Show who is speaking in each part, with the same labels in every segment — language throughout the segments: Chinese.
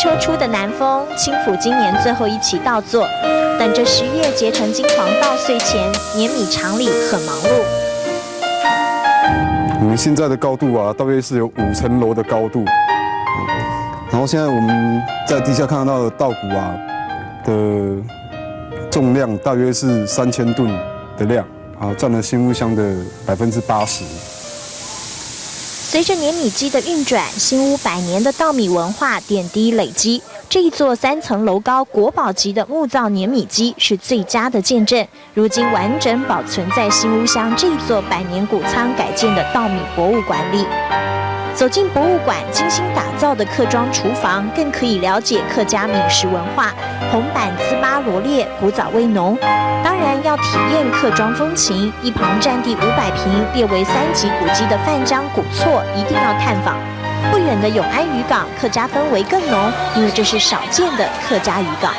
Speaker 1: 秋初的南风，轻抚今年最后一期稻作，等着10月结成金黄稻穗前，碾米厂里很忙碌。
Speaker 2: 我们现在的高度啊，大约是有5层楼的高度。然后现在我们在地下看到的稻谷啊的重量大约是3000吨的量，啊，占了新屋乡的80%。
Speaker 1: 随着碾米机的运转，新屋100年的稻米文化点滴累积。这一座3层楼高国宝级的木造碾米机是最佳的见证。如今完整保存在新屋乡这一座100年谷仓改建的稻米博物馆里。走进博物馆精心打造的客庄厨房，更可以了解客家饮食文化，红板糍粑罗列，古早味浓。当然要体验客庄风情，一旁占地500坪、列为3级古迹的范江古厝一定要探访。不远的永安渔港，客家氛围更浓，因为这是少见的客家渔港。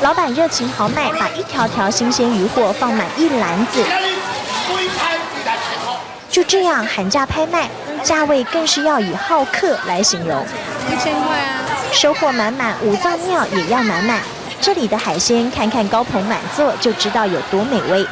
Speaker 1: 老板热情豪迈，把一条条新鲜鱼货放满一篮子。就这样喊价拍卖，价位更是要以好客来形容。
Speaker 3: 1000块啊！
Speaker 1: 收获满满，五脏庙也要满满。这里的海鲜，看看高朋满座就知道有多美味。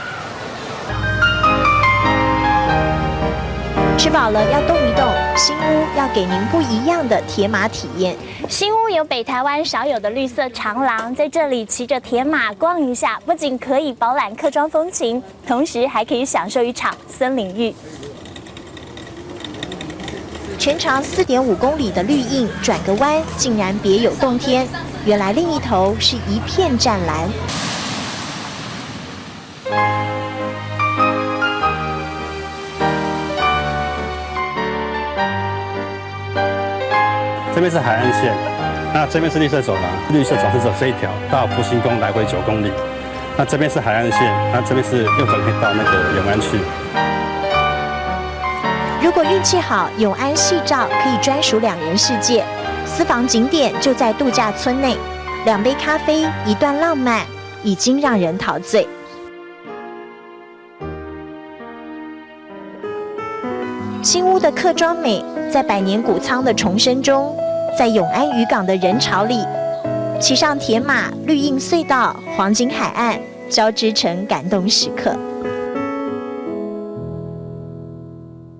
Speaker 1: 吃饱了要动一动，新屋要给您不一样的铁马体验。
Speaker 4: 新屋有北台湾少有的绿色长廊，在这里骑着铁马逛一下，不仅可以饱览客庄风情，同时还可以享受一场森林浴。
Speaker 1: 全长4.5公里的绿荫，转个弯竟然别有洞天。原来另一头是一片湛蓝。
Speaker 5: 这边是海岸线，那这边是绿色走廊，绿色总是走这一条到福兴宫来回9公里。那这边是海岸线，那这边是右转可以到那个永安去。
Speaker 1: 如果运气好，永安夕照可以专属2人世界。私房景点就在度假村内，2杯咖啡，一段浪漫，已经让人陶醉。新屋的客庄美，在100年谷仓的重生中，在永安渔港的人潮里，骑上铁马，绿荫隧道，黄金海岸，交织成感动时刻。